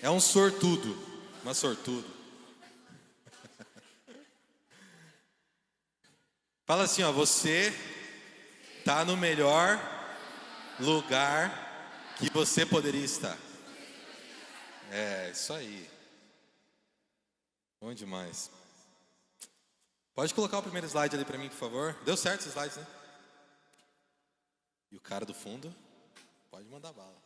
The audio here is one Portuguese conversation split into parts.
É um sortudo, uma sortudo. Fala assim, ó, você tá no melhor lugar que você poderia estar. É, isso aí. Bom demais. Pode colocar o primeiro slide ali pra mim, por favor. Deu certo esses slides, né? E o cara do fundo, pode mandar bala.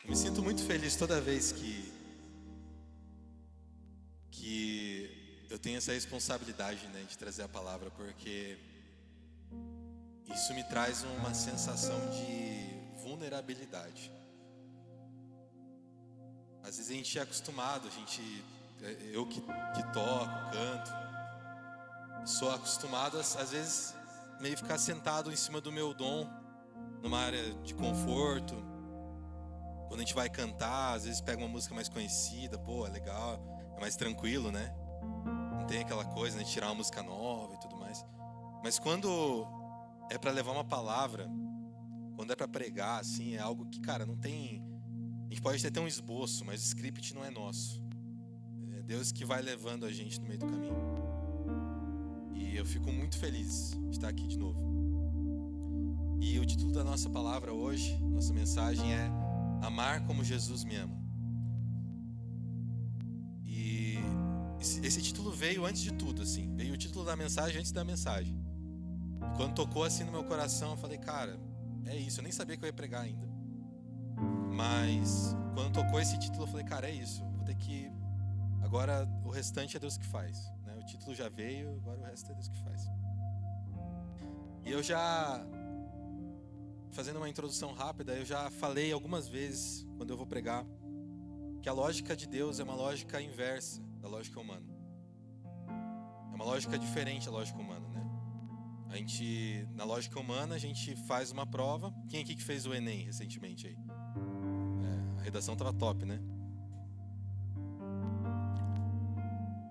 Eu me sinto muito feliz toda vez que eu tenho essa responsabilidade, né, de trazer a palavra, porque isso me traz uma sensação de vulnerabilidade. Às vezes a gente é acostumado, eu que toco, canto, sou acostumado às vezes meio ficar sentado em cima do meu dom, numa área de conforto. Quando a gente vai cantar, às vezes pega uma música mais conhecida, pô, é legal, é mais tranquilo, né? Não tem aquela coisa, né, de tirar uma música nova e tudo mais. Mas quando é pra levar uma palavra, quando é pra pregar, assim, é algo que, cara, não tem... A gente pode até ter um esboço, mas o script não é nosso. É Deus que vai levando a gente no meio do caminho. E eu fico muito feliz de estar aqui de novo. E o título da nossa palavra hoje, nossa mensagem é Amar como Jesus me ama. E esse título veio antes de tudo, assim. Veio o título da mensagem antes da mensagem. E quando tocou assim no meu coração, eu falei, cara, é isso. Eu nem sabia que eu ia pregar ainda. Mas quando tocou esse título, eu falei, cara, é isso. Vou ter que... Agora o restante é Deus que faz, né? O título já veio, agora o resto é Deus que faz. E eu já... Fazendo uma introdução rápida, eu já falei algumas vezes, quando eu vou pregar, que a lógica de Deus é uma lógica inversa da lógica humana. É uma lógica diferente da lógica humana, né? Na lógica humana, a gente faz uma prova. Quem aqui que fez o Enem recentemente aí? A redação tava top, né?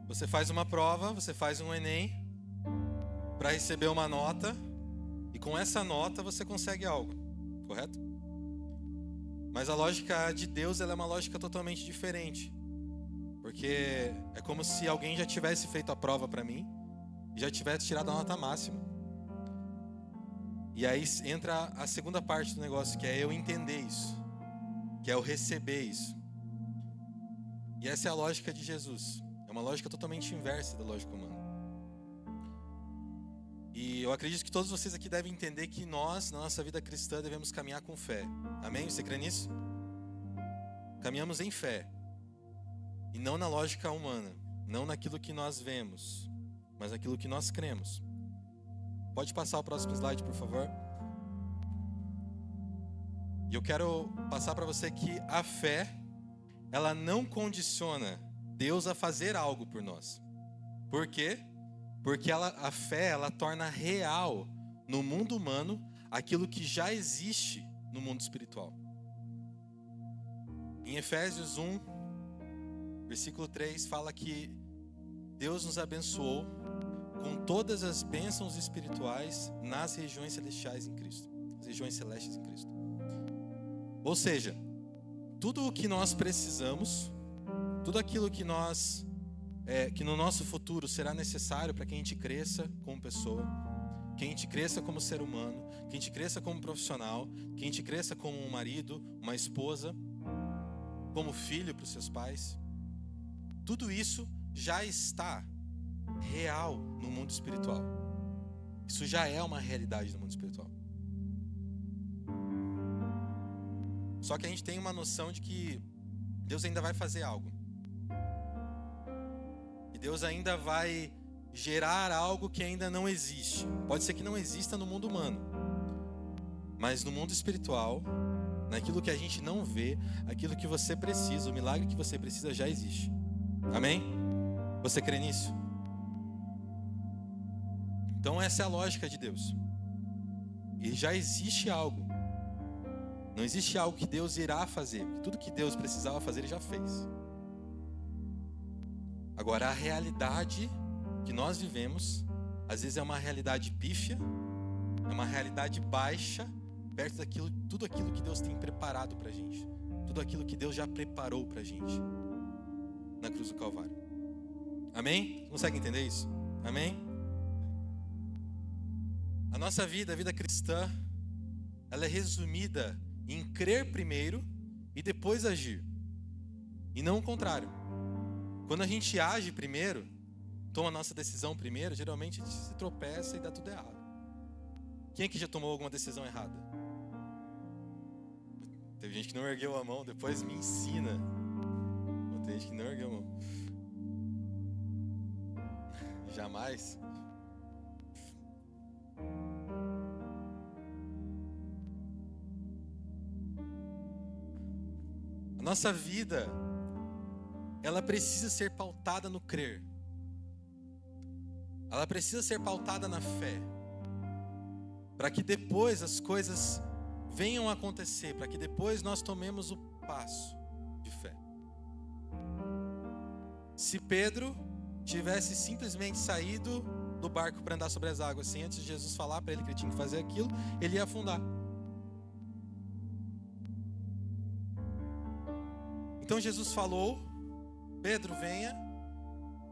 Você faz uma prova, você faz um Enem para receber uma nota, e com essa nota você consegue algo, correto? Mas a lógica de Deus, ela é uma lógica totalmente diferente. Porque é como se alguém já tivesse feito a prova para mim e já tivesse tirado a nota máxima. E aí entra a segunda parte do negócio, que é eu entender isso, que é eu receber isso. E essa é a lógica de Jesus. É uma lógica totalmente inversa da lógica humana. E eu acredito que todos vocês aqui devem entender que nós, na nossa vida cristã, devemos caminhar com fé. Amém? Você crê nisso? Caminhamos em fé. E não na lógica humana. Não naquilo que nós vemos, mas naquilo que nós cremos. Pode passar o próximo slide, por favor? E eu quero passar para você que a fé, ela não condiciona Deus a fazer algo por nós. Por quê? Porque a fé, ela torna real no mundo humano aquilo que já existe no mundo espiritual. Em Efésios 1, versículo 3, fala que Deus nos abençoou com todas as bênçãos espirituais nas regiões celestiais em Cristo. As regiões celestes em Cristo. Ou seja, tudo o que nós precisamos, tudo aquilo que que no nosso futuro será necessário para que a gente cresça como pessoa, que a gente cresça como ser humano, que a gente cresça como profissional, que a gente cresça como um marido, uma esposa, como filho para os seus pais. Tudo isso já está real no mundo espiritual. Isso já é uma realidade no mundo espiritual. Só que a gente tem uma noção de que Deus ainda vai fazer algo. E Deus ainda vai gerar algo que ainda não existe. Pode ser que não exista no mundo humano, mas no mundo espiritual, naquilo que a gente não vê, aquilo que você precisa, o milagre que você precisa já existe. Amém? Você crê nisso? Então essa é a lógica de Deus. E já existe algo. Não existe algo que Deus irá fazer. Tudo que Deus precisava fazer, Ele já fez. Agora, a realidade que nós vivemos às vezes é uma realidade pífia, é uma realidade baixa, perto daquilo, tudo aquilo que Deus tem preparado pra gente. Tudo aquilo que Deus já preparou pra gente na cruz do Calvário. Amém? Consegue entender isso? Amém? A nossa vida, a vida cristã, ela é resumida em crer primeiro e depois agir. E não o contrário. Quando a gente age primeiro, toma a nossa decisão primeiro, geralmente a gente se tropeça e dá tudo errado. Quem aqui já tomou alguma decisão errada? Teve gente que não ergueu a mão, depois me ensina. Tem gente que não ergueu a mão. Jamais. A nossa vida, ela precisa ser pautada no crer. Ela precisa ser pautada na fé. Para que depois as coisas venham a acontecer, para que depois nós tomemos o passo de fé. Se Pedro tivesse simplesmente saído do barco para andar sobre as águas, assim, antes de Jesus falar para ele que ele tinha que fazer aquilo, ele ia afundar. Então Jesus falou, Pedro venha,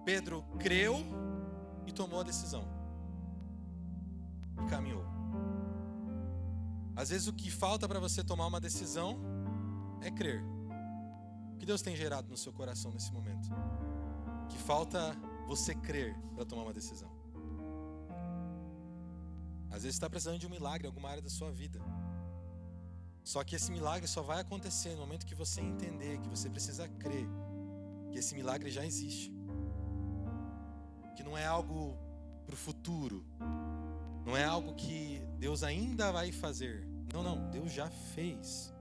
Pedro creu e tomou a decisão. E caminhou. Às vezes o que falta para você tomar uma decisão é crer. O que Deus tem gerado no seu coração nesse momento? Que falta você crer para tomar uma decisão. Às vezes você está precisando de um milagre em alguma área da sua vida. Só que esse milagre só vai acontecer no momento que você entender, que você precisa crer que esse milagre já existe. Que não é algo para o futuro. Não é algo que Deus ainda vai fazer. Não, Deus já fez.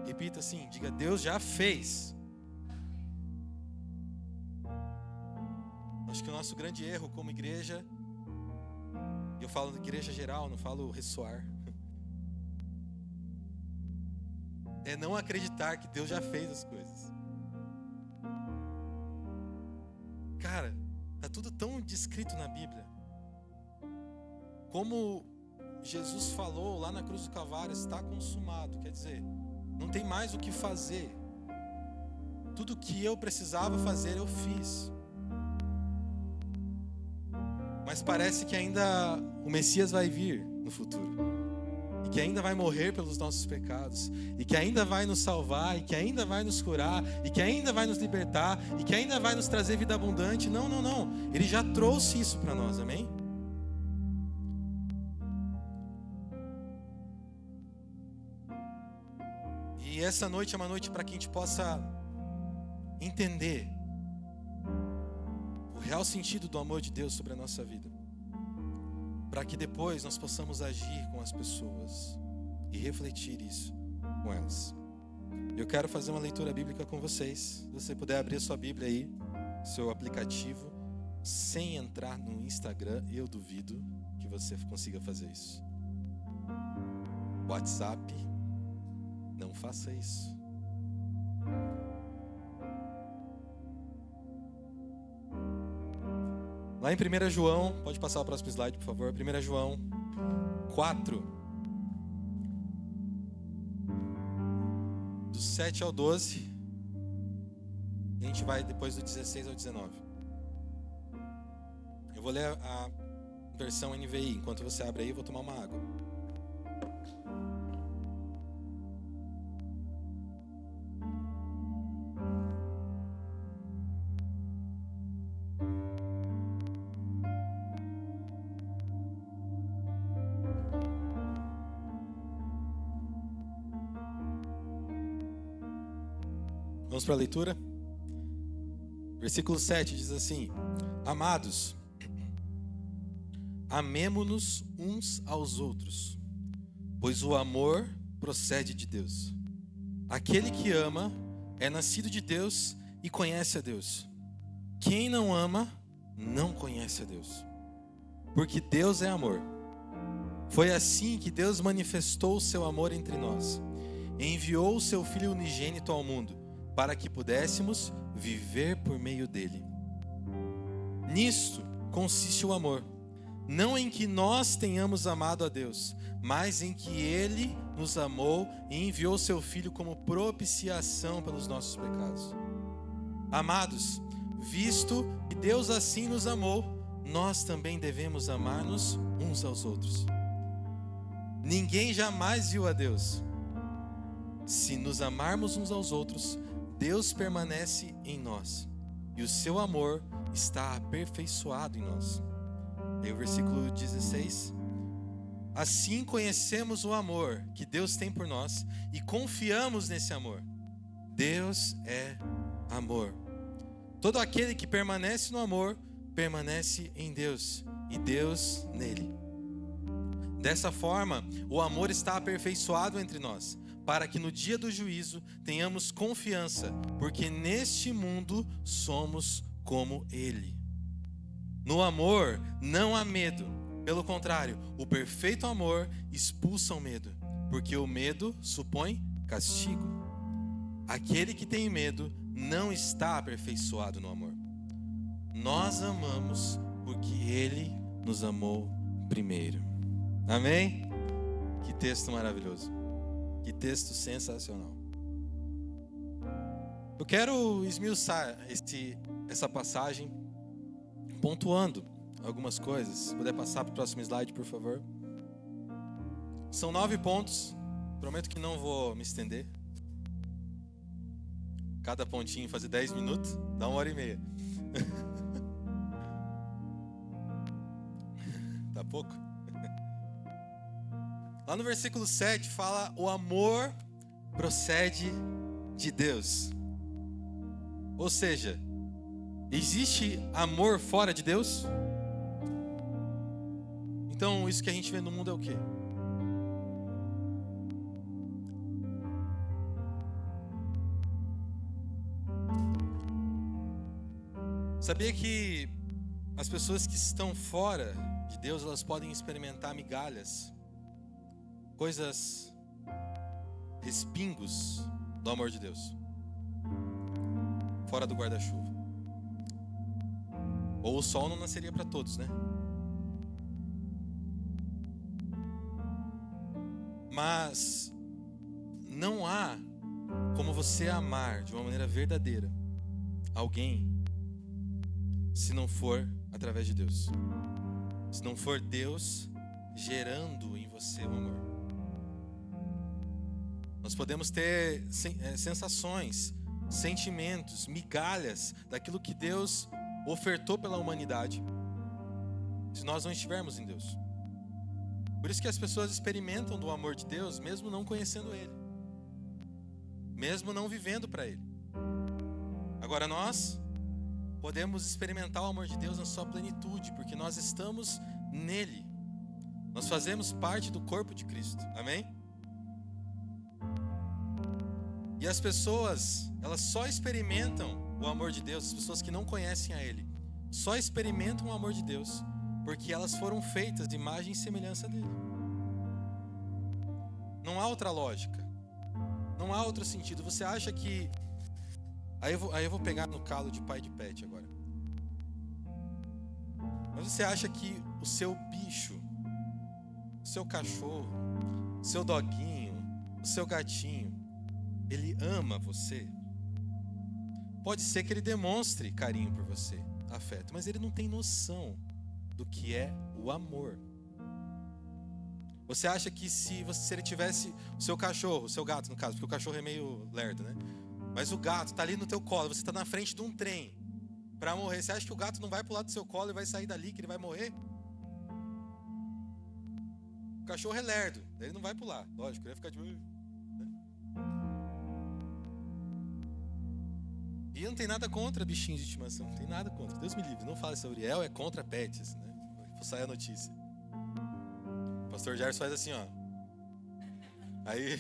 Repita assim, diga, Deus já fez. Acho que o nosso grande erro como igreja, eu falo de igreja geral, não falo ressoar, é não acreditar que Deus já fez as coisas. Cara, tá tudo tão descrito na Bíblia. Como Jesus falou lá na cruz do Calvário, está consumado. Quer dizer, não tem mais o que fazer. Tudo que eu precisava fazer, eu fiz. Mas parece que ainda o Messias vai vir no futuro. E que ainda vai morrer pelos nossos pecados. E que ainda vai nos salvar. E que ainda vai nos curar. E que ainda vai nos libertar. E que ainda vai nos trazer vida abundante. Não. Ele já trouxe isso para nós, amém? E essa noite é uma noite para que a gente possa entender o real sentido do amor de Deus sobre a nossa vida. Para que depois nós possamos agir com as pessoas e refletir isso com elas. Eu quero fazer uma leitura bíblica com vocês. Se você puder abrir a sua Bíblia aí, seu aplicativo, sem entrar no Instagram, eu duvido que você consiga fazer isso. WhatsApp, não faça isso. Lá em 1 João, pode passar o próximo slide, por favor. 1 João 4, do 7 ao 12. E a gente vai depois do 16 ao 19. Eu vou ler a versão NVI. Enquanto você abre aí, eu vou tomar uma água. Vamos para a leitura? Versículo 7 diz assim: Amados, amemo-nos uns aos outros, pois o amor procede de Deus. Aquele que ama é nascido de Deus e conhece a Deus. Quem não ama, não conhece a Deus, porque Deus é amor. Foi assim que Deus manifestou o seu amor entre nós. Enviou o seu Filho unigênito ao mundo, para que pudéssemos viver por meio dele. Nisto consiste o amor, não em que nós tenhamos amado a Deus, mas em que Ele nos amou e enviou seu Filho como propiciação pelos nossos pecados. Amados, visto que Deus assim nos amou, nós também devemos amar-nos uns aos outros. Ninguém jamais viu a Deus. Se nos amarmos uns aos outros, Deus permanece em nós, e o seu amor está aperfeiçoado em nós. Aí o versículo 16. Assim conhecemos o amor que Deus tem por nós e confiamos nesse amor. Deus é amor. Todo aquele que permanece no amor, permanece em Deus e Deus nele. Dessa forma, o amor está aperfeiçoado entre nós, para que no dia do juízo tenhamos confiança, porque neste mundo somos como Ele. No amor não há medo, pelo contrário, o perfeito amor expulsa o medo, porque o medo supõe castigo. Aquele que tem medo não está aperfeiçoado no amor. Nós amamos porque Ele nos amou primeiro. Amém? Que texto maravilhoso. Que texto sensacional. Eu quero esmiuçar essa passagem pontuando algumas coisas. Se puder passar para o próximo slide, por favor. São 9 pontos. Prometo que não vou me estender. Cada pontinho fazer 10 minutos, dá 1h30. Tá pouco? Lá no versículo 7 fala: o amor procede de Deus. Ou seja, existe amor fora de Deus? Então isso que a gente vê no mundo é o quê? Sabia que as pessoas que estão fora de Deus, elas podem experimentar migalhas, coisas, respingos do amor de Deus, fora do guarda-chuva. Ou o sol não nasceria para todos, né? Mas não há como você amar de uma maneira verdadeira alguém se não for através de Deus. Se não for Deus gerando em você o amor. Nós podemos ter sensações, sentimentos, migalhas daquilo que Deus ofertou pela humanidade, se nós não estivermos em Deus. Por isso que as pessoas experimentam do amor de Deus, mesmo não conhecendo Ele, mesmo não vivendo para Ele. Agora nós podemos experimentar o amor de Deus na sua plenitude, porque nós estamos nele. Nós fazemos parte do corpo de Cristo. Amém? E as pessoas, elas só experimentam o amor de Deus, as pessoas que não conhecem a Ele, só experimentam o amor de Deus porque elas foram feitas de imagem e semelhança dele. Não há outra lógica, não há outro sentido. Você acha que... Aí eu vou pegar no calo de pai de pet agora. Mas você acha que o seu bicho, o seu cachorro, o seu doguinho, o seu gatinho, ele ama você? Pode ser que ele demonstre carinho por você, afeto, mas ele não tem noção do que é o amor. Você acha que se ele tivesse o seu cachorro, o seu gato no caso, porque o cachorro é meio lerdo, né? Mas o gato está ali no teu colo, você está na frente de um trem para morrer. Você acha que o gato não vai pular do seu colo e vai sair dali, que ele vai morrer? O cachorro é lerdo, ele não vai pular, lógico, ele vai ficar de... né? E não tem nada contra bichinhos de estimação, não tem nada contra. Deus me livre, não fale sobre é contra pets, né? Vou sair a notícia. O pastor Gerson faz assim, ó. Aí...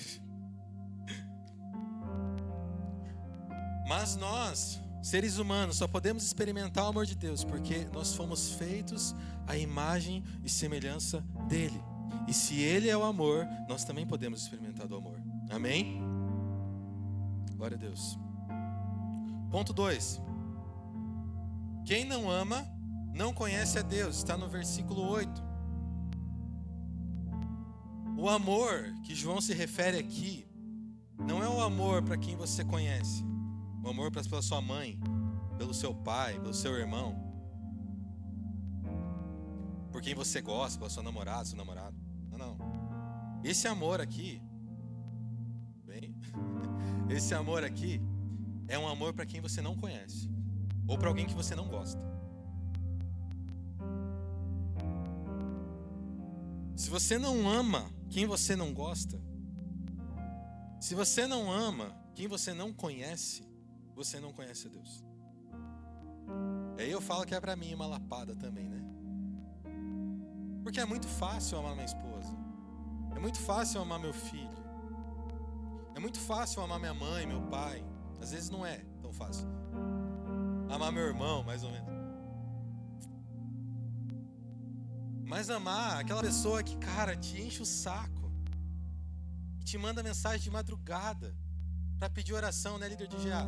Mas nós, seres humanos, só podemos experimentar o amor de Deus porque nós fomos feitos à imagem e semelhança dele. E se ele é o amor, nós também podemos experimentar do amor. Amém? Glória a Deus. Ponto 2. Quem não ama não conhece a Deus. Está no versículo 8. O amor que João se refere aqui não é o amor para quem você conhece, o amor pela sua mãe, pelo seu pai, pelo seu irmão, por quem você gosta, pela sua namorada, seu namorado. Não. Esse amor aqui, esse amor aqui é um amor para quem você não conhece, ou para alguém que você não gosta. Se você não ama quem você não gosta, se você não ama quem você não conhece, você não conhece a Deus. E aí eu falo que é pra mim uma lapada também, né? Porque é muito fácil amar minha esposa, é muito fácil amar meu filho, é muito fácil amar minha mãe, meu pai. Às vezes não é tão fácil. Amar meu irmão, mais ou menos. Mas amar aquela pessoa que, cara, te enche o saco, que te manda mensagem de madrugada pra pedir oração, né, líder de GA?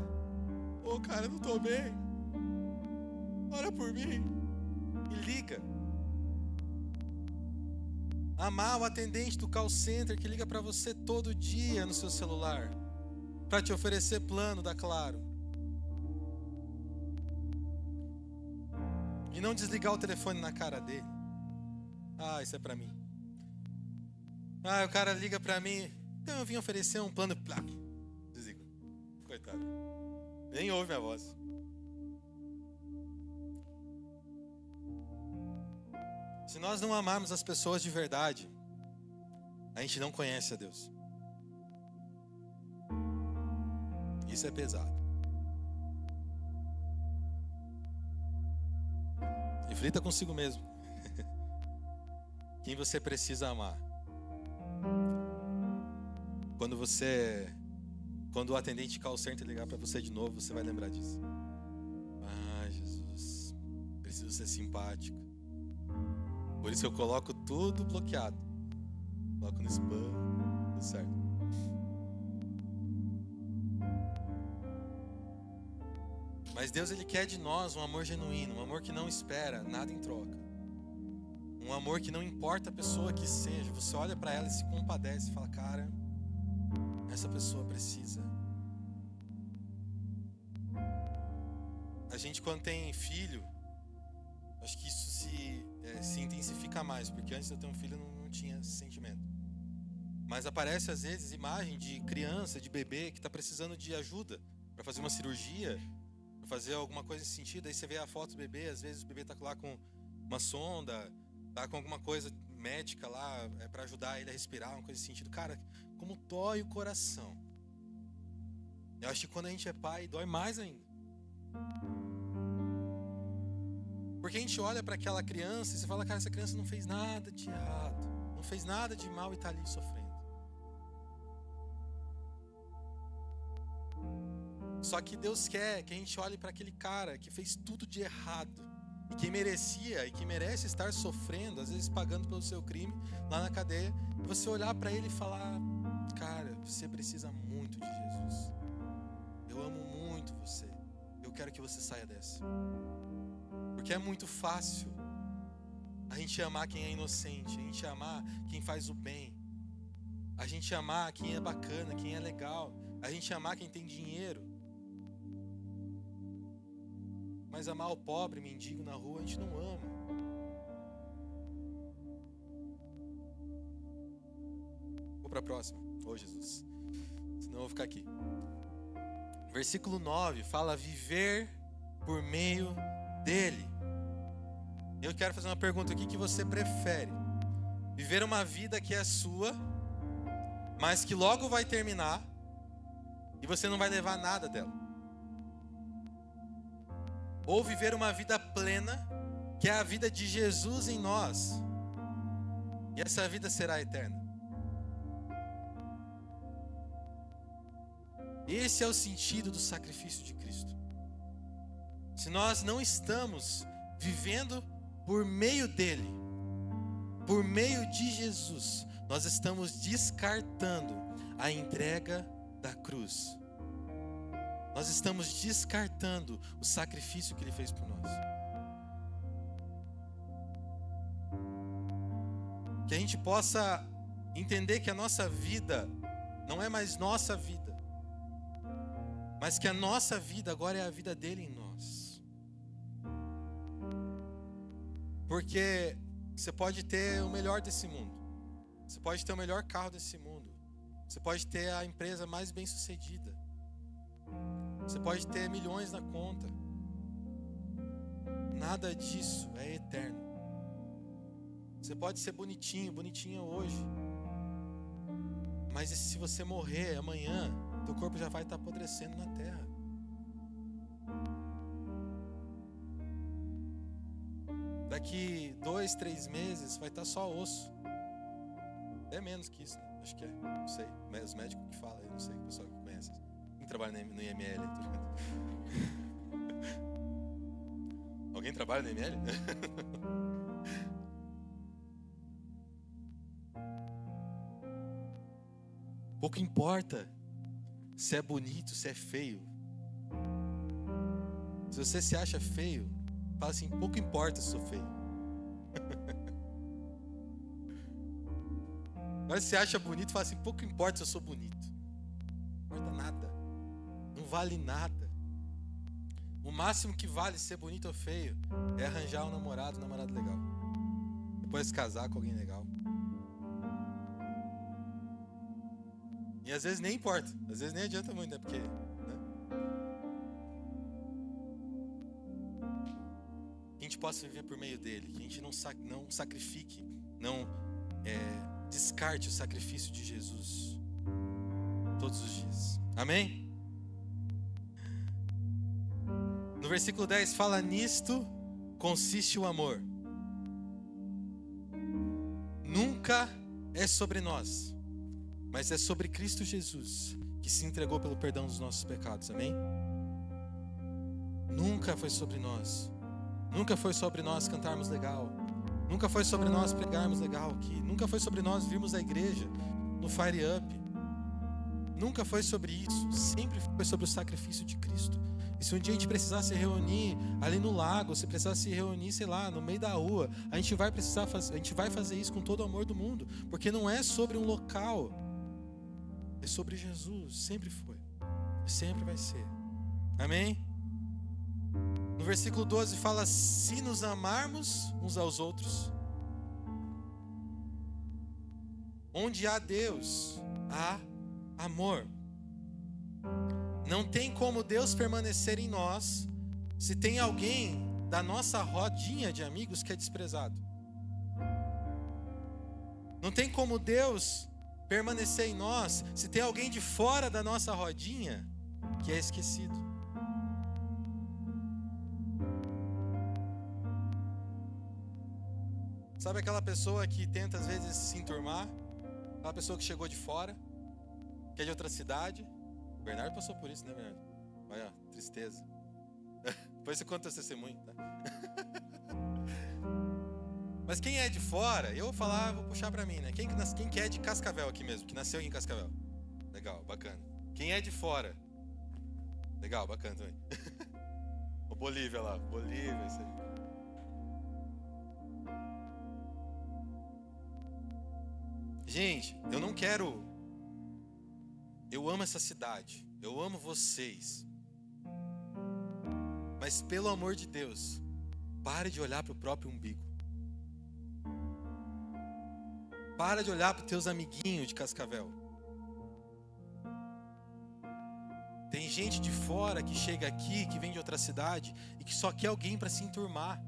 Ô, cara, eu não tô bem. Ora por mim. E liga. Amar o atendente do call center que liga pra você todo dia no seu celular pra te oferecer plano da Claro. E não desligar o telefone na cara dele. Ah, isso é pra mim. Ah, o cara liga pra mim. Então eu vim oferecer um plano. Desliga. Coitado. Nem ouve minha voz. Se nós não amarmos as pessoas de verdade, a gente não conhece a Deus. Isso é pesado. Reflita consigo mesmo. Quem você precisa amar. Quando o atendente de call center ligar para você de novo, você vai lembrar disso. Ah, Jesus, preciso ser simpático. Por isso eu coloco tudo bloqueado. Coloco no spam, tudo certo. Mas Deus, Ele quer de nós um amor genuíno, um amor que não espera nada em troca. Um amor que não importa a pessoa que seja, você olha para ela e se compadece e fala, cara, essa pessoa precisa. A gente quando tem filho, acho que isso se intensifica mais, porque antes de eu ter um filho eu não tinha esse sentimento. Mas aparece às vezes imagem de criança, de bebê que está precisando de ajuda para fazer uma cirurgia, para fazer alguma coisa nesse sentido. Aí você vê a foto do bebê, às vezes o bebê está lá com uma sonda, tá com alguma coisa médica lá, para ajudar ele a respirar, uma coisa nesse sentido. Cara, como dói o coração. Eu acho que quando a gente é pai, dói mais ainda. Porque a gente olha para aquela criança e você fala, cara, essa criança não fez nada de errado, não fez nada de mal e está ali sofrendo. Só que Deus quer que a gente olhe para aquele cara que fez tudo de errado e que merecia e que merece estar sofrendo, às vezes pagando pelo seu crime lá na cadeia, e você olhar para ele e falar, cara, você precisa muito de Jesus. Eu amo muito você. Eu quero que você saia dessa. Porque é muito fácil a gente amar quem é inocente, a gente amar quem faz o bem, a gente amar quem é bacana, quem é legal, a gente amar quem tem dinheiro. Mas amar o pobre, mendigo na rua, a gente não ama. Vou para a próxima. Ô Jesus, senão eu vou ficar aqui. Versículo 9 fala viver por meio dele. Eu quero fazer uma pergunta aqui que você prefere: viver uma vida que é sua, mas que logo vai terminar e você não vai levar nada dela? Ou viver uma vida plena, que é a vida de Jesus em nós, e essa vida será eterna? Esse é o sentido do sacrifício de Cristo. Se nós não estamos vivendo por meio dele, por meio de Jesus, nós estamos descartando a entrega da cruz. Nós estamos descartando o sacrifício que ele fez por nós. Que a gente possa entender que a nossa vida não é mais nossa vida, mas que a nossa vida agora é a vida dele em nós. Porque você pode ter o melhor desse mundo, você pode ter o melhor carro desse mundo, você pode ter a empresa mais bem sucedida, você pode ter milhões na conta. Nada disso é eterno. Você pode ser bonitinho, bonitinha hoje, mas se você morrer amanhã, teu corpo já vai estar apodrecendo na terra. Daqui 2, 3 meses vai estar só osso. É menos que isso, né? Acho que é, não sei. Os médicos que falam, eu não sei, o pessoal que conhece. Quem trabalha no IML? Alguém trabalha no IML? Pouco importa se é bonito, se é feio. Se você se acha feio, fala assim, pouco importa se sou feio. Mas se você acha bonito, fala assim, pouco importa se eu sou bonito. Não importa nada. Não vale nada. O máximo que vale ser bonito ou feio é arranjar um namorado legal. Depois casar com alguém legal. E às vezes nem importa, às vezes nem adianta muito, né? Porque, né? Que a gente possa viver por meio dele, que a gente não sacrifique, não descarte o sacrifício de Jesus todos os dias. Amém? No versículo 10 fala: nisto consiste o amor. Nunca é sobre nós, mas é sobre Cristo Jesus, que se entregou pelo perdão dos nossos pecados, amém? Nunca foi sobre nós. Nunca foi sobre nós cantarmos legal. Nunca foi sobre nós pregarmos legal aqui. Nunca foi sobre nós virmos à igreja no Fire Up. Nunca foi sobre isso. Sempre foi sobre o sacrifício de Cristo. E se um dia a gente precisar se reunir ali no lago, se precisar se reunir, sei lá, no meio da rua, a gente vai fazer isso com todo o amor do mundo, porque não é sobre um local. É sobre Jesus, sempre foi, sempre vai ser. Amém? No versículo 12 fala: se nos amarmos uns aos outros, onde há Deus, há amor. Não tem como Deus permanecer em nós se tem alguém da nossa rodinha de amigos que é desprezado. Não tem como Deus permanecer em nós se tem alguém de fora da nossa rodinha que é esquecido. Sabe aquela pessoa que tenta às vezes se enturmar? Aquela pessoa que chegou de fora, que é de outra cidade. O Bernardo passou por isso, né, Bernardo? Olha, tristeza. Depois você conta o testemunho, tá? Mas quem é de fora, eu vou falar, vou puxar pra mim, né? Quem que é de Cascavel aqui mesmo, que nasceu em Cascavel? Legal, bacana. Quem é de fora? Legal, bacana também. O Bolívia lá, Bolívia, isso aí. Gente, eu amo essa cidade, eu amo vocês, mas pelo amor de Deus, pare de olhar para o próprio umbigo. Para de olhar para os teus amiguinhos de Cascavel. Tem gente de fora que chega aqui, que vem de outra cidade e que só quer alguém para se enturmar.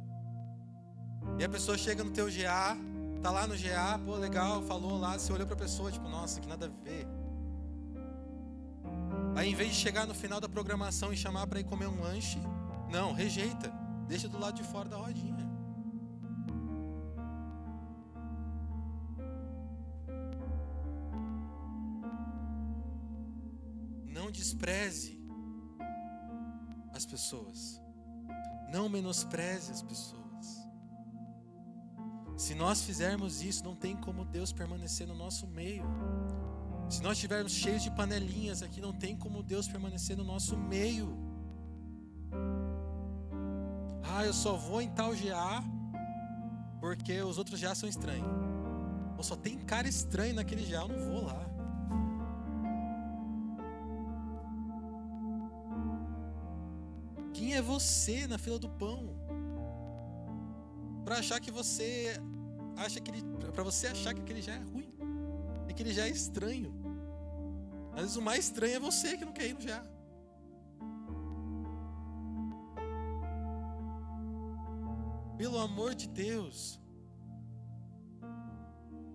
E a pessoa chega no teu GA, tá lá no GA, pô, legal, falou lá, você olhou pra pessoa, tipo, nossa, que nada a ver. Aí em vez de chegar no final da programação e chamar pra ir comer um lanche, não, rejeita, deixa do lado de fora da rodinha. Não despreze as pessoas, não menospreze as pessoas. Se nós fizermos isso, não tem como Deus permanecer no nosso meio. Se nós estivermos cheios de panelinhas aqui, não tem como Deus permanecer no nosso meio. Ah, eu só vou em tal GA porque os outros GA são estranhos. Pô, só tem cara estranho naquele GA, eu não vou lá. Quem é você na fila do pão? Para achar que você acha que para você achar que aquele já é ruim, e que ele já é estranho. Às vezes o mais estranho é você que não quer ir no GA. Pelo amor de Deus,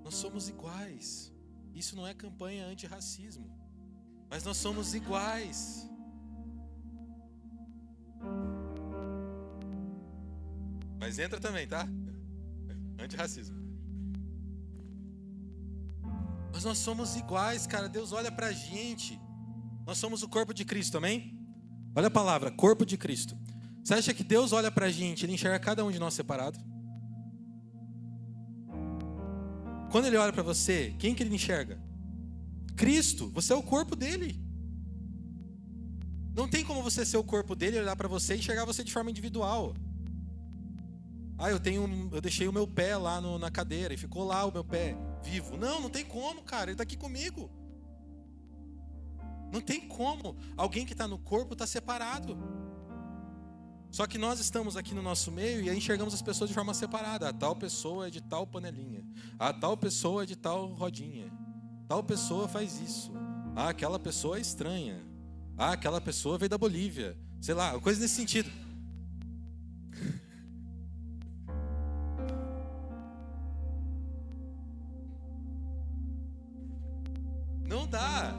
nós somos iguais. Isso não é campanha anti-racismo, mas nós somos iguais. Mas entra também, tá? Anti-racismo. Mas nós somos iguais, cara. Deus olha pra gente. Nós somos o corpo de Cristo, amém? Olha a palavra, corpo de Cristo. Você acha que Deus olha pra gente, Ele enxerga cada um de nós separado? Quando Ele olha pra você, quem que Ele enxerga? Cristo. Você é o corpo dele. Não tem como você ser o corpo dele, olhar pra você e enxergar você de forma individual. Ah, eu deixei o meu pé lá na cadeira e ficou lá o meu pé vivo. Não tem como, cara. Ele está aqui comigo. Não tem como. Alguém que está no corpo está separado. Só que nós estamos aqui no nosso meio e aí enxergamos as pessoas de forma separada. A tal pessoa é de tal panelinha. A tal pessoa é de tal rodinha. Tal pessoa faz isso. Ah, aquela pessoa é estranha. Ah, aquela pessoa veio da Bolívia. Sei lá, coisa nesse sentido. Não dá.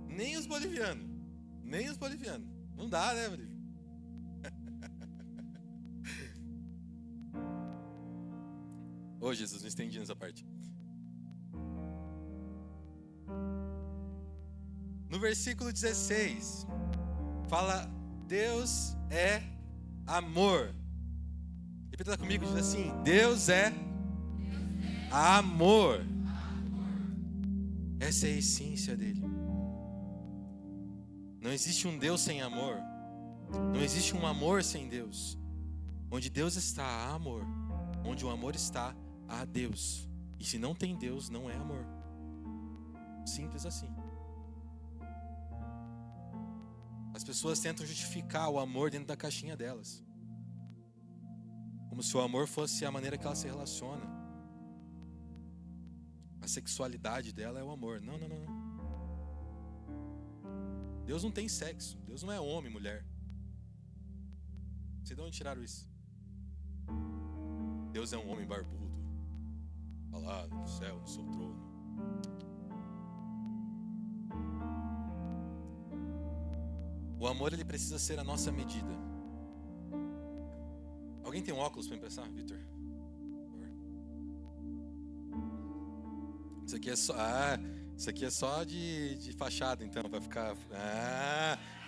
Nem os bolivianos. Não dá, né, Bolívia? Ô, Jesus, não estendi nessa parte. No versículo 16, fala: Deus é amor. Repita comigo, diz assim: Deus é amor. Essa é a essência dele. Não existe um Deus sem amor. Não existe um amor sem Deus. Onde Deus está, há amor. Onde o amor está, há Deus. E se não tem Deus, não é amor. Simples assim. As pessoas tentam justificar o amor dentro da caixinha delas. Como se o amor fosse a maneira que ela se relaciona. A sexualidade dela é o amor. Não. Deus não tem sexo. Deus não é homem, mulher. Não sei de onde tiraram isso. Deus é um homem barbudo, lá no céu, no seu trono. O amor, ele precisa ser a nossa medida. Alguém tem um óculos para emprestar, Vitor? Isso aqui é só de fachada, então, para ficar...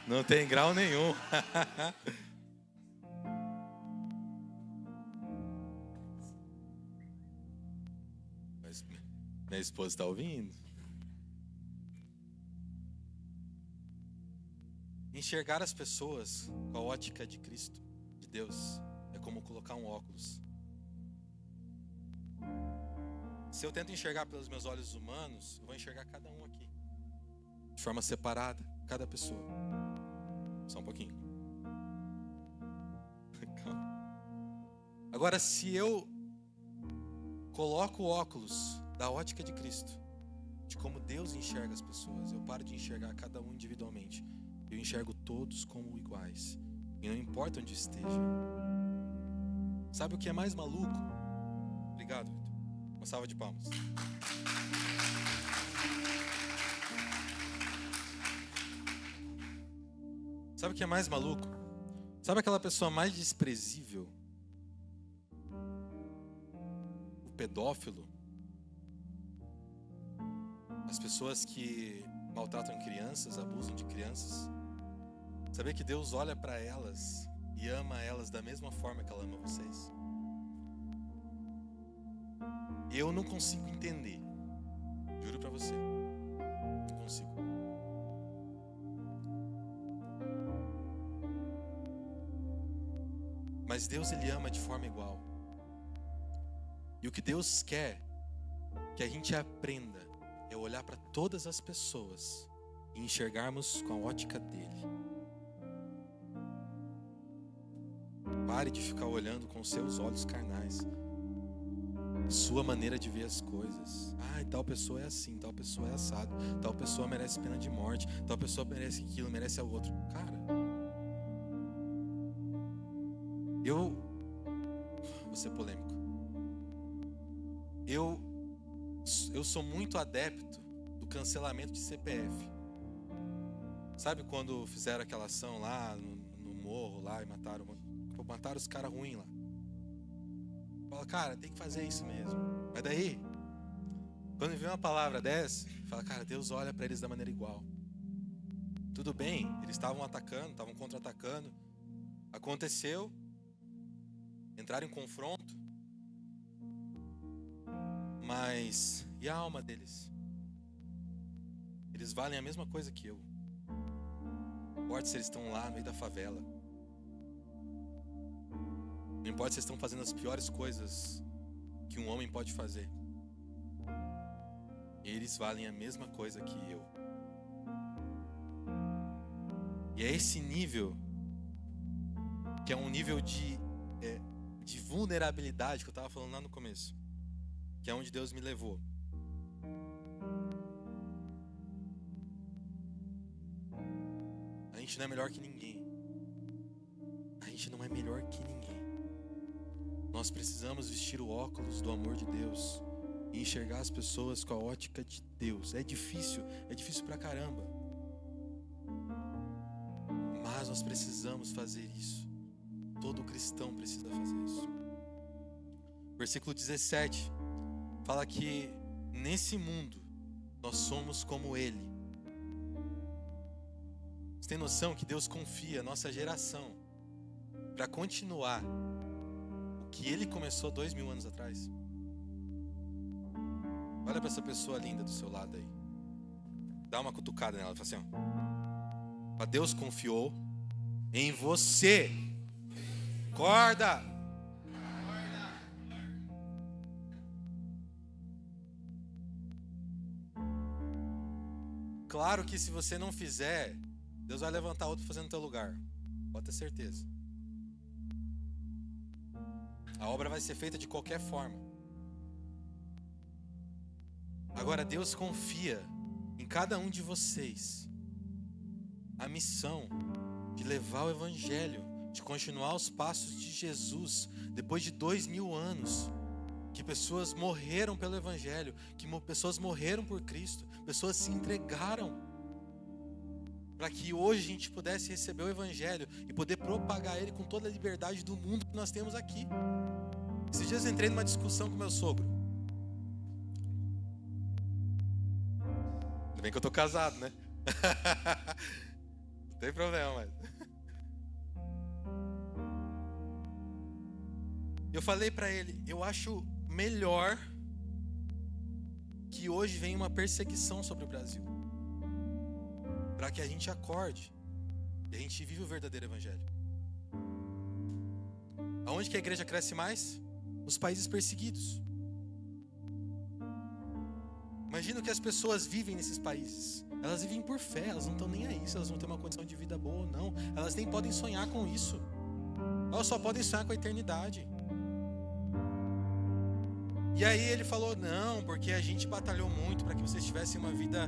não tem grau nenhum. Mas minha esposa está ouvindo. Enxergar as pessoas com a ótica de Cristo, de Deus, é como colocar um óculos. Se eu tento enxergar pelos meus olhos humanos, eu vou enxergar cada um aqui, de forma separada, cada pessoa. Só um pouquinho. Calma. Agora, se eu coloco o óculos da ótica de Cristo, de como Deus enxerga as pessoas, eu paro de enxergar cada um individualmente. Eu enxergo todos como iguais. E não importa onde esteja. Sabe o que é mais maluco? Obrigado, Vitor. Uma salva de palmas. Sabe o que é mais maluco? Sabe aquela pessoa mais desprezível? O pedófilo? As pessoas que maltratam crianças, abusam de crianças? Saber que Deus olha para elas e ama elas da mesma forma que ela ama vocês? Eu não consigo entender. Juro para você. Não consigo. Mas Deus, ele ama de forma igual. E o que Deus quer que a gente aprenda é olhar para todas as pessoas e enxergarmos com a ótica dele. Pare de ficar olhando com seus olhos carnais, sua maneira de ver as coisas. Tal pessoa é assim, tal pessoa é assado, tal pessoa merece pena de morte, tal pessoa merece aquilo, merece a outro. Cara, vou ser polêmico. Eu sou muito adepto do cancelamento de CPF. Sabe quando fizeram aquela ação lá no morro lá e mataram os caras ruins lá? Fala, cara, tem que fazer isso mesmo. Mas daí, quando vê uma palavra dessa, fala, cara, Deus olha para eles da maneira igual. Tudo bem, eles estavam atacando, estavam contra-atacando. Aconteceu, entraram em confronto. Mas, e a alma deles? Eles valem a mesma coisa que eu. Não importa se eles estão lá no meio da favela. Não importa se eles estão fazendo as piores coisas que um homem pode fazer. Eles valem a mesma coisa que eu. E é esse nível, que é um nível de vulnerabilidade que eu estava falando lá no começo, que é onde Deus me levou. A gente não é melhor que ninguém. A gente não é melhor que ninguém. Nós precisamos vestir o óculos do amor de Deus e enxergar as pessoas com a ótica de Deus. É difícil pra caramba. Mas nós precisamos fazer isso. Todo cristão precisa fazer isso. Versículo 17 fala que nesse mundo nós somos como Ele. Você tem noção que Deus confia a nossa geração para continuar o que Ele começou 2000 anos atrás? Olha para essa pessoa linda do seu lado aí. Dá uma cutucada nela. Fala assim, ó. Deus confiou em você. Acorda! Claro que se você não fizer, Deus vai levantar outro fazendo no teu lugar. Pode ter certeza. A obra vai ser feita de qualquer forma. Agora Deus confia em cada um de vocês a missão de levar o Evangelho, de continuar os passos de Jesus, depois de 2000 anos, que pessoas morreram pelo Evangelho, que pessoas morreram por Cristo, pessoas se entregaram, para que hoje a gente pudesse receber o Evangelho e poder propagar ele com toda a liberdade do mundo que nós temos aqui. Esses dias eu entrei numa discussão com meu sogro. Ainda bem que eu tô casado, né? Não tem problema, mas... Eu falei para ele, eu acho melhor que hoje venha uma perseguição sobre o Brasil, para que a gente acorde e a gente vive o verdadeiro Evangelho. Aonde que a igreja cresce mais? Nos países perseguidos. Imagina o que as pessoas vivem nesses países. Elas vivem por fé, elas não estão nem aí se elas vão ter uma condição de vida boa ou não. Elas nem podem sonhar com isso. Elas só podem sonhar com a eternidade. E aí ele falou, não, porque a gente batalhou muito para que vocês tivessem uma vida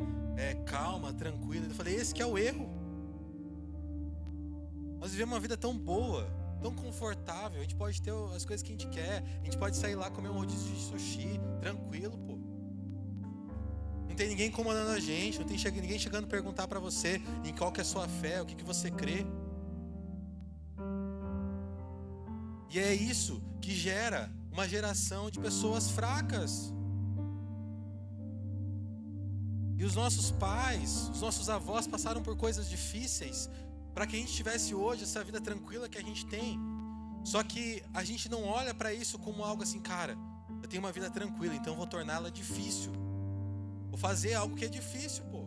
calma, tranquila. Eu falei, esse que é o erro. Nós vivemos uma vida tão boa, tão confortável. A gente pode ter as coisas que a gente quer. A gente pode sair lá comer um rodízio de sushi, tranquilo, pô. Não tem ninguém incomodando a gente. Não tem ninguém chegando perguntar para você em qual que é a sua fé, o que você crê. E é isso que gera uma geração de pessoas fracas. E os nossos pais, os nossos avós passaram por coisas difíceis para que a gente tivesse hoje essa vida tranquila que a gente tem. Só que a gente não olha para isso como algo assim, cara, eu tenho uma vida tranquila, então eu vou torná-la difícil. Vou fazer algo que é difícil, pô.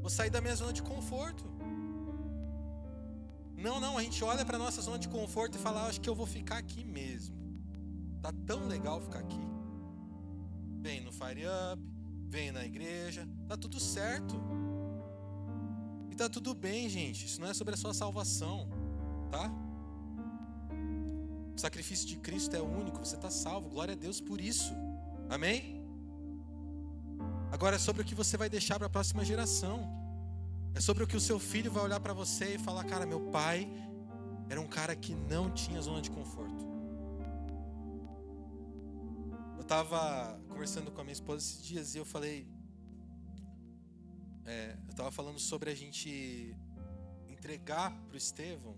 Vou sair da minha zona de conforto. Não, a gente olha para nossa zona de conforto e fala, acho que eu vou ficar aqui mesmo. Tá tão legal ficar aqui. Bem, no Fire Up, vem na igreja, tá tudo certo. E tá tudo bem, gente. Isso não é sobre a sua salvação, tá? O sacrifício de Cristo é único, você está salvo, glória a Deus por isso. Amém? Agora é sobre o que você vai deixar para a próxima geração. É sobre o que o seu filho vai olhar para você e falar: cara, meu pai era um cara que não tinha zona de conforto. Eu estava conversando com a minha esposa esses dias e eu falei... eu estava falando sobre a gente entregar para o Estevão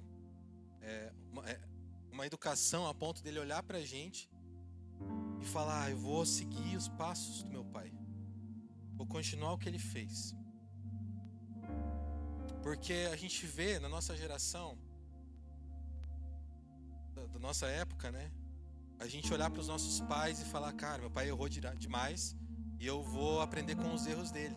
uma educação a ponto dele olhar pra gente e falar: eu vou seguir os passos do meu pai, vou continuar o que ele fez. Porque a gente vê na nossa geração, da nossa época, né, a gente olhar para os nossos pais e falar: cara, meu pai errou demais e eu vou aprender com os erros dele.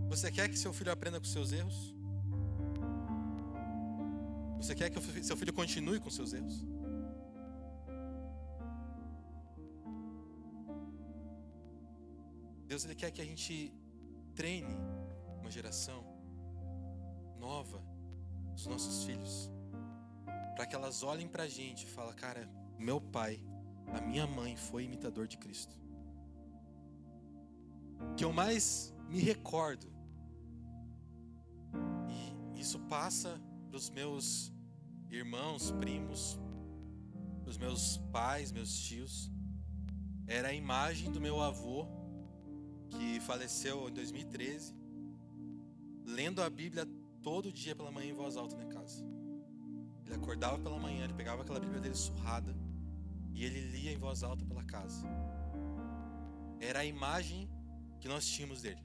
Você quer que seu filho aprenda com seus erros? Você quer que o seu filho continue com seus erros? Deus, Ele quer que a gente treine uma geração nova, os nossos filhos, para que elas olhem pra gente e falem: cara, meu pai, a minha mãe foi imitador de Cristo. O que eu mais me recordo, e isso passa para os meus irmãos, primos, para os meus pais, meus tios, era a imagem do meu avô, que faleceu em 2013, lendo a Bíblia todo dia pela manhã em voz alta na casa. Ele acordava pela manhã, ele pegava aquela Bíblia dele surrada e ele lia em voz alta pela casa. Era a imagem que nós tínhamos dele.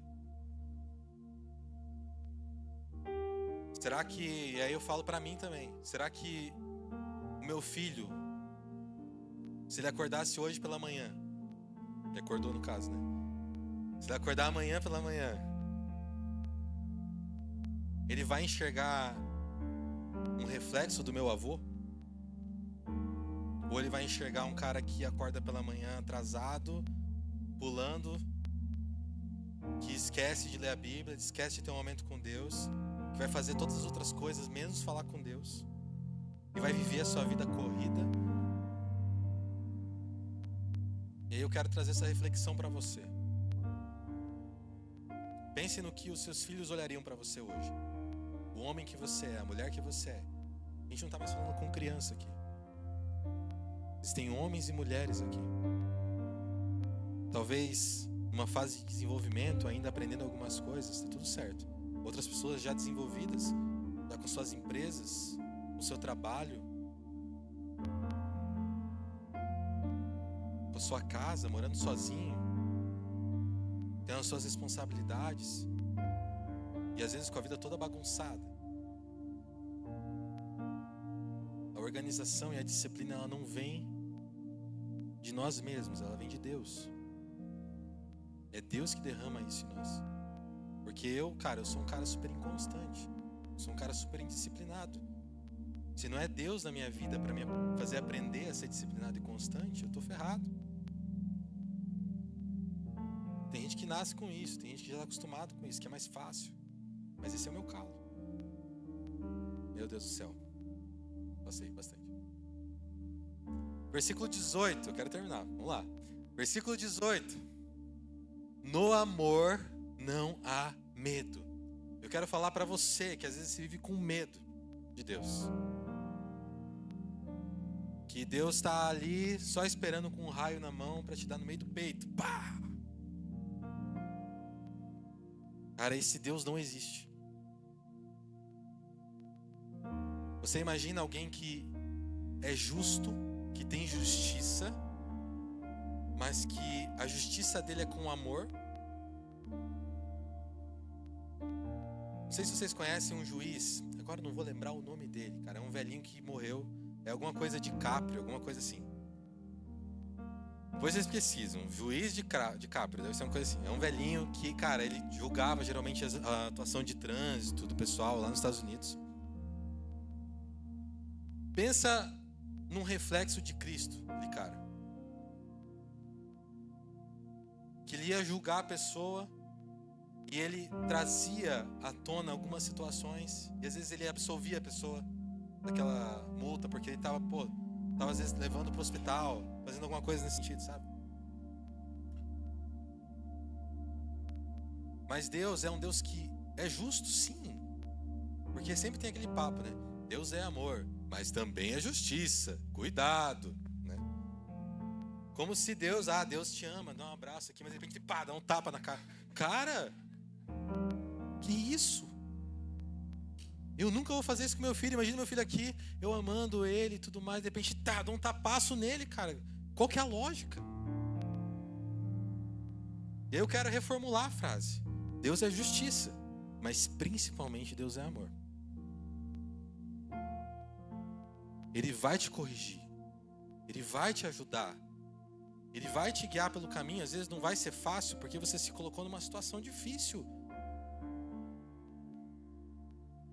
Será que, e aí eu falo pra mim também, será que o meu filho, se ele acordasse hoje pela manhã, ele acordou no caso, né? Se ele acordar amanhã pela manhã, ele vai enxergar um reflexo do meu avô? Ou ele vai enxergar um cara que acorda pela manhã atrasado, pulando, que esquece de ler a Bíblia, esquece de ter um momento com Deus, que vai fazer todas as outras coisas menos falar com Deus, e vai viver a sua vida corrida? E aí eu quero trazer essa reflexão para você. Pense no que os seus filhos olhariam para você hoje. O homem que você é, a mulher que você é. A gente não está mais falando com criança aqui. Existem homens e mulheres aqui. Talvez numa fase de desenvolvimento, ainda aprendendo algumas coisas, está tudo certo. Outras pessoas já desenvolvidas, já com suas empresas, com seu trabalho, com a sua casa, morando sozinho, tendo as suas responsabilidades e às vezes com a vida toda bagunçada. A organização e a disciplina, ela não vem de nós mesmos, ela vem de Deus. É Deus que derrama isso em nós. Porque eu sou um cara super inconstante, sou um cara super indisciplinado. Se não é Deus na minha vida para me fazer aprender a ser disciplinado e constante, eu tô ferrado. Tem gente que nasce com isso, tem gente que já está acostumado com isso, que é mais fácil. Mas esse é o meu calo. Meu Deus do céu. Passei bastante. Versículo 18, eu quero terminar, vamos lá. Versículo 18. No amor não há medo. Eu quero falar para você que às vezes você vive com medo de Deus. Que Deus está ali só esperando com um raio na mão para te dar no meio do peito. Pá! Cara, esse Deus não existe. Você imagina alguém que é justo, que tem justiça, mas que a justiça dele é com amor? Não sei se vocês conhecem um juiz, agora não vou lembrar o nome dele, cara, é um velhinho que morreu, é alguma coisa de Caprio, alguma coisa assim. Depois vocês pesquisam, juiz de Caprio, deve ser uma coisa assim. É um velhinho que, cara, ele julgava geralmente a atuação de trânsito do pessoal lá nos Estados Unidos. Pensa num reflexo de Cristo, aquele cara. Que ele ia julgar a pessoa e ele trazia à tona algumas situações e às vezes ele absolvia a pessoa daquela multa porque ele tava às vezes levando para o hospital, fazendo alguma coisa nesse sentido, sabe? Mas Deus é um Deus que é justo, sim. Porque sempre tem aquele papo, né? Deus é amor, mas também é justiça. Cuidado, né? Como se Deus te ama, dá um abraço aqui, mas de repente, dá um tapa na cara. Cara, que isso? Eu nunca vou fazer isso com meu filho. Imagina meu filho aqui, eu amando ele e tudo mais, de repente, dá um tapaço nele, cara. Qual que é a lógica? E aí eu quero reformular a frase. Deus é justiça, mas principalmente Deus é amor. Ele vai te corrigir. Ele vai te ajudar. Ele vai te guiar pelo caminho. Às vezes não vai ser fácil porque você se colocou numa situação difícil.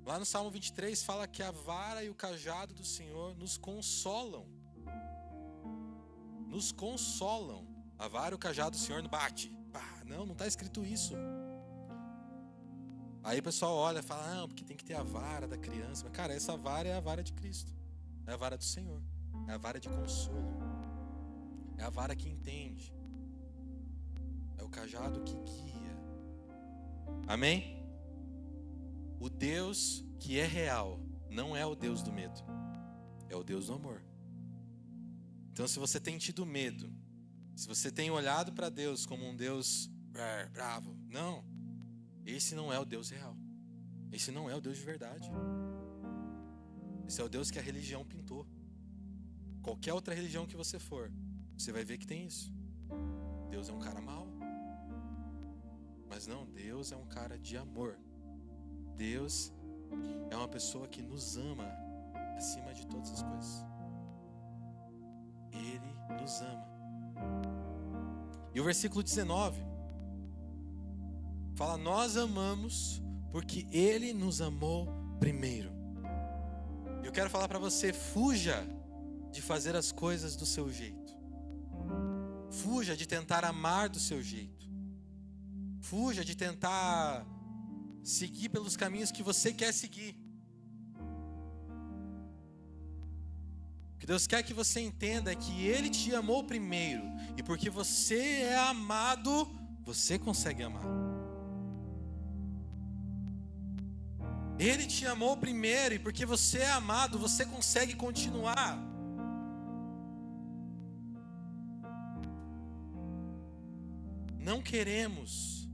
Lá no Salmo 23 fala que a vara e o cajado do Senhor nos consolam. Nos consolam. A vara e o cajado do Senhor não bate. Não está escrito isso. Aí o pessoal olha e fala, não, porque tem que ter a vara da criança. Mas cara, essa vara é a vara de Cristo. É a vara do Senhor. É a vara de consolo. É a vara que entende. É o cajado que guia. Amém? O Deus que é real não é o Deus do medo. É o Deus do amor. Então se você tem tido medo, se você tem olhado para Deus como um Deus bravo, não. Esse não é o Deus real. Esse não é o Deus de verdade. Esse é o Deus que a religião pintou. Qualquer outra religião que você for, você vai ver que tem isso. Deus é um cara mau. Mas não, Deus é um cara de amor. Deus é uma pessoa que nos ama acima de todas as coisas. Ele nos ama. E o versículo 19 fala, nós amamos porque Ele nos amou primeiro. Eu quero falar para você, fuja de fazer as coisas do seu jeito. Fuja de tentar amar do seu jeito. Fuja de tentar seguir pelos caminhos que você quer seguir. O que Deus quer que você entenda é que Ele te amou primeiro. E porque você é amado, você consegue amar. Ele te amou primeiro. E porque você é amado, você consegue continuar. Não queremos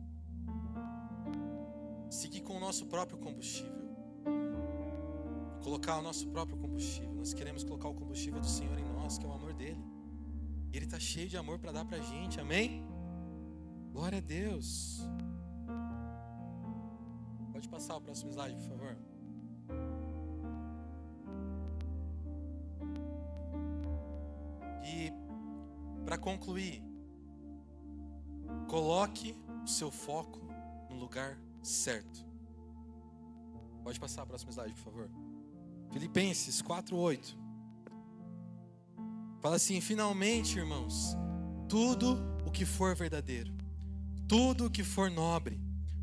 seguir com o nosso próprio combustível. Colocar o nosso próprio combustível. Nós queremos colocar o combustível do Senhor em nós, que é o amor dele. E Ele está cheio de amor para dar para a gente, amém? Glória a Deus. Pode passar o próximo slide, por favor. E para concluir, coloque o seu foco no lugar certo. Pode passar o próximo slide, por favor. Filipenses 4:8 fala assim, finalmente, irmãos, tudo o que for verdadeiro, tudo o que for nobre,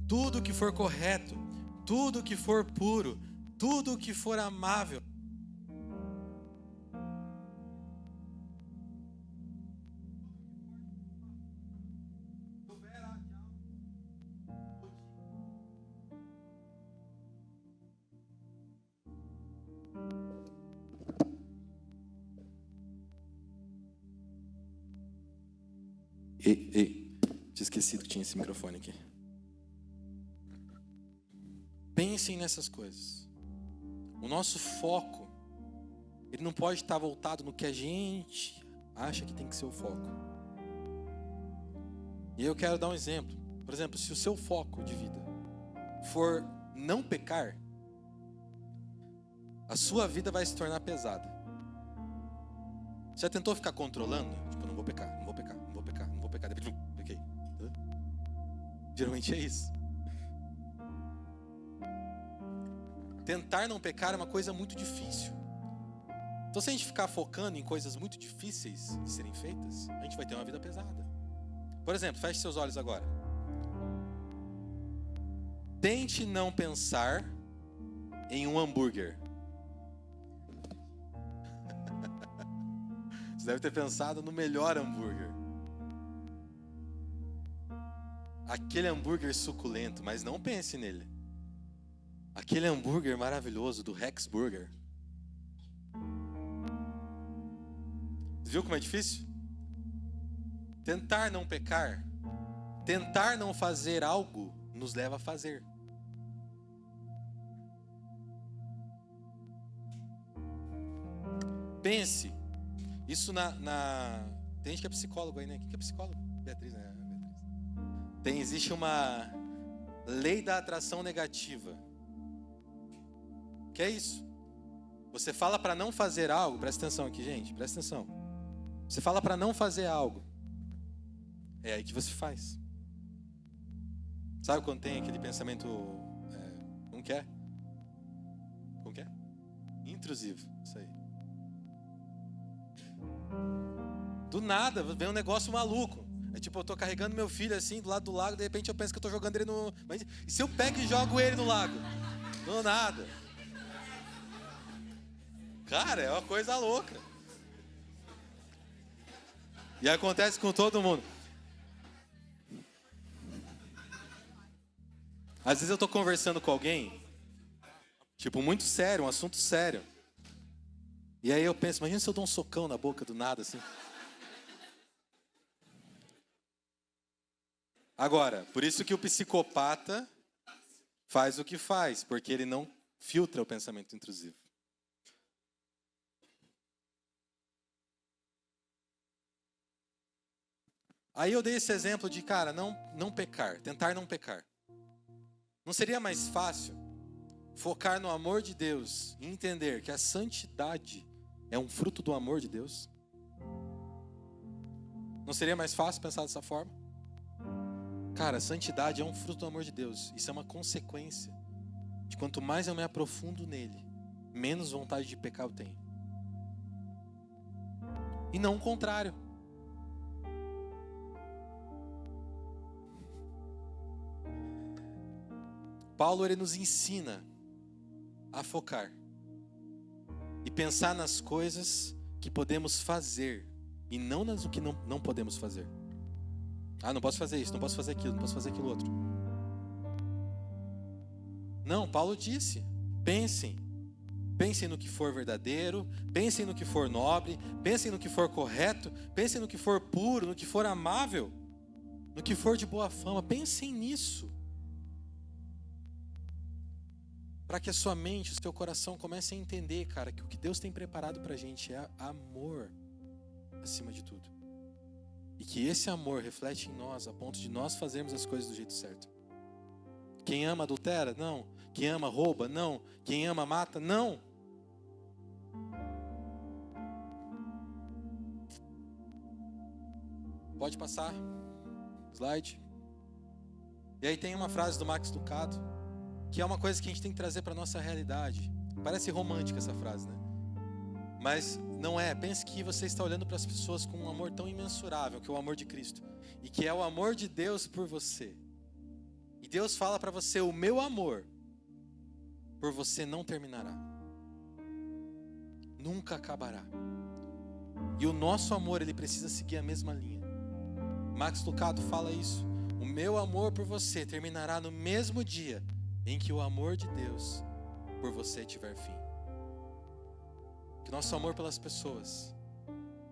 tudo o que for correto, tudo o que for puro, tudo o que for amável, tinha esquecido que tinha esse microfone aqui. Pensem nessas coisas. O nosso foco, ele não pode estar voltado no que a gente acha que tem que ser o foco. E eu quero dar um exemplo. Por exemplo, se o seu foco de vida for não pecar, a sua vida vai se tornar pesada. Você já tentou ficar controlando? Tipo, não vou pecar, não vou pecar, não vou pecar, não vou pecar. Depois, pequei. Geralmente é isso. Tentar não pecar é uma coisa muito difícil. Então, se a gente ficar focando em coisas muito difíceis de serem feitas, a gente vai ter uma vida pesada. Por exemplo, feche seus olhos agora. Tente não pensar em um hambúrguer. Você deve ter pensado no melhor hambúrguer. Aquele hambúrguer suculento, mas não pense nele. Aquele hambúrguer maravilhoso do Rex Burger. Viu como é difícil? Tentar não pecar, tentar não fazer algo, nos leva a fazer. Pense. Isso Tem gente que é psicólogo aí, né? Quem que é psicólogo? Beatriz, né? Existe uma lei da atração negativa. Que é isso? Você fala para não fazer algo, presta atenção aqui, gente, presta atenção. Você fala para não fazer algo, é aí que você faz. Sabe quando tem aquele pensamento, como que é? Como que é? Intrusivo, isso aí. Do nada, vem um negócio maluco. É tipo, eu tô carregando meu filho assim, do lado do lago, de repente eu penso que eu tô jogando ele no... Mas e se eu pego e jogo ele no lago? Do nada. Cara, é uma coisa louca. E acontece com todo mundo. Às vezes eu tô conversando com alguém, tipo, muito sério, um assunto sério. E aí eu penso, imagina se eu dou um socão na boca do nada, assim. Agora, por isso que o psicopata faz o que faz, porque ele não filtra o pensamento intrusivo. Aí eu dei esse exemplo de, cara, não pecar, tentar não pecar. Não seria mais fácil focar no amor de Deus e entender que a santidade é um fruto do amor de Deus? Não seria mais fácil pensar dessa forma? Cara, a santidade é um fruto do amor de Deus. Isso é uma consequência de quanto mais eu me aprofundo nele, menos vontade de pecar eu tenho. E não o contrário. Paulo, ele nos ensina a focar e pensar nas coisas que podemos fazer e não nas que não podemos fazer. Ah, não posso fazer isso, não posso fazer aquilo, não posso fazer aquilo outro. Não, Paulo disse, pensem no que for verdadeiro, pensem no que for nobre, pensem no que for correto, pensem no que for puro, no que for amável, no que for de boa fama, pensem nisso. Para que a sua mente, o seu coração comece a entender, cara, que o que Deus tem preparado pra gente é amor acima de tudo. E que esse amor reflete em nós a ponto de nós fazermos as coisas do jeito certo. Quem ama adultera? Não. Quem ama rouba? Não. Quem ama mata? Não. Pode passar. Slide. E aí tem uma frase do Max Lucado, que é uma coisa que a gente tem que trazer para a nossa realidade. Parece romântica essa frase, né? Mas não é. Pense que você está olhando para as pessoas com um amor tão imensurável, que é o amor de Cristo. E que é o amor de Deus por você. E Deus fala para você, o meu amor por você não terminará. Nunca acabará. E o nosso amor, ele precisa seguir a mesma linha. Max Lucado fala isso. O meu amor por você terminará no mesmo dia em que o amor de Deus por você tiver fim. Que nosso amor pelas pessoas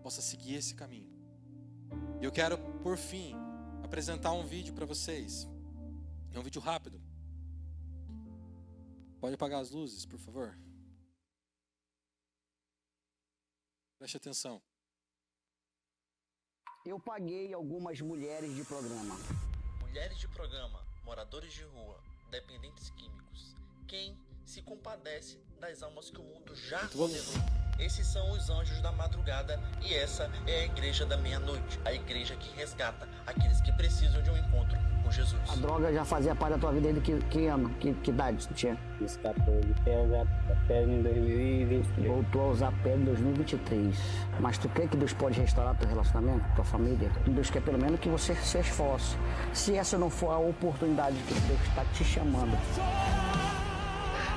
possa seguir esse caminho. E eu quero, por fim, apresentar um vídeo para vocês. É um vídeo rápido. Pode apagar as luzes, por favor? Preste atenção. Eu paguei algumas mulheres de programa. Mulheres de programa, moradores de rua, dependentes químicos. Quem se compadece das almas que o mundo já condenou? Esses são os anjos da madrugada e essa é a igreja da meia-noite, a igreja que resgata aqueles que precisam de um encontro com Jesus. A droga já fazia parte da tua vida desde que ano? Que idade tu tinha? Uns 14 pega até em 2023. Voltou a usar pedra em 2023. Mas tu crê que Deus pode restaurar teu relacionamento, tua família? Deus quer pelo menos que você se esforce. Se essa não for a oportunidade que Deus está te chamando.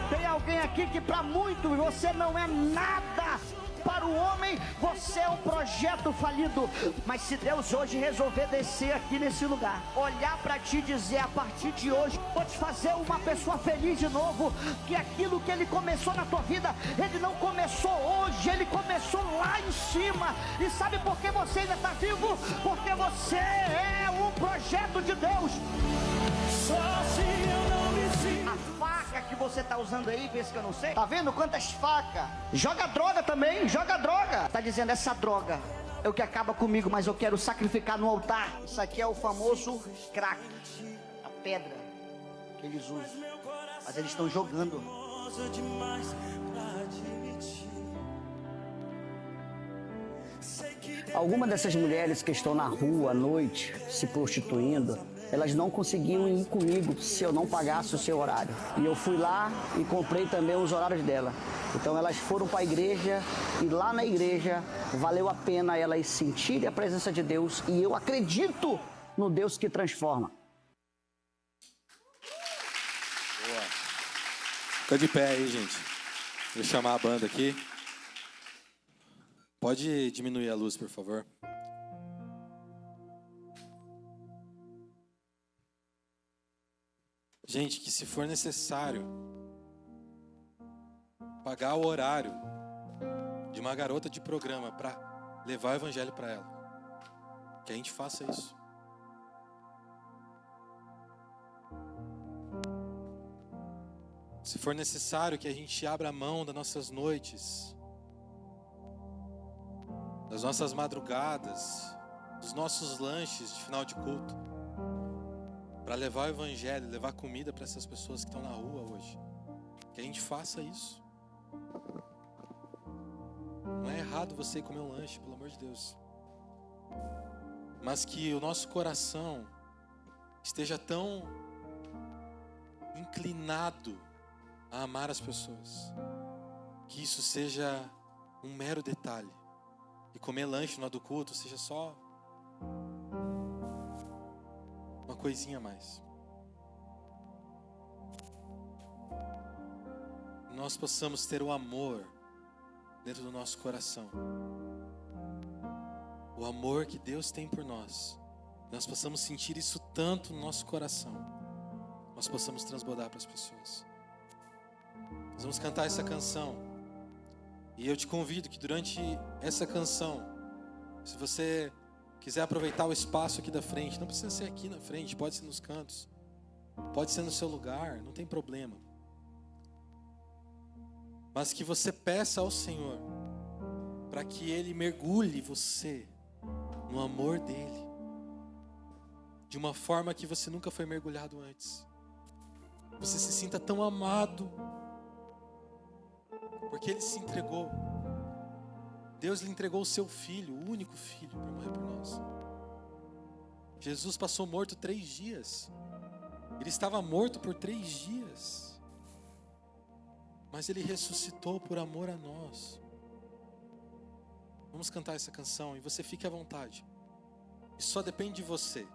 Tem alguém aqui que para muito você não é nada. Para o homem, você é um projeto falido. Mas se Deus hoje resolver descer aqui nesse lugar, olhar para ti e dizer, a partir de hoje, vou te fazer uma pessoa feliz de novo, que aquilo que Ele começou na tua vida, Ele não começou hoje, Ele começou lá em cima. E sabe por que você ainda está vivo? Porque você é um projeto de Deus. A faca que você tá usando aí, pensa que eu não sei. Tá vendo quantas facas? Joga droga também, joga droga. Tá dizendo, essa droga é o que acaba comigo, mas eu quero sacrificar no altar. Isso aqui é o famoso crack, a pedra que eles usam. Mas eles estão jogando. Algumas dessas mulheres que estão na rua à noite, se prostituindo, elas não conseguiam ir comigo se eu não pagasse o seu horário. E eu fui lá e comprei também os horários dela. Então elas foram para a igreja e lá na igreja valeu a pena elas sentirem a presença de Deus. E eu acredito no Deus que transforma. Boa. Fica de pé aí, gente. Vou chamar a banda aqui. Pode diminuir a luz, por favor. Gente, que se for necessário pagar o horário de uma garota de programa para levar o evangelho para ela, que a gente faça isso. Se for necessário que a gente abra a mão das nossas noites, das nossas madrugadas, dos nossos lanches de final de culto, para levar o evangelho, levar comida para essas pessoas que estão na rua hoje. Que a gente faça isso. Não é errado você ir comer um lanche, pelo amor de Deus. Mas que o nosso coração esteja tão inclinado a amar as pessoas, que isso seja um mero detalhe. E comer lanche no do culto seja só uma coisinha a mais. Nós possamos ter o amor dentro do nosso coração. O amor que Deus tem por nós. Nós possamos sentir isso tanto no nosso coração. Nós possamos transbordar para as pessoas. Nós vamos cantar essa canção. E eu te convido que durante essa canção, se você quiser aproveitar o espaço aqui da frente, não precisa ser aqui na frente, pode ser nos cantos, pode ser no seu lugar, não tem problema. Mas que você peça ao Senhor para que Ele mergulhe você no amor dEle, de uma forma que você nunca foi mergulhado antes. Você se sinta tão amado, porque Ele se entregou. Deus lhe entregou o seu Filho, o único Filho, para morrer por nós. Jesus passou morto 3 dias. Ele estava morto por 3 dias. Mas Ele ressuscitou por amor a nós. Vamos cantar essa canção e você fique à vontade. Isso só depende de você.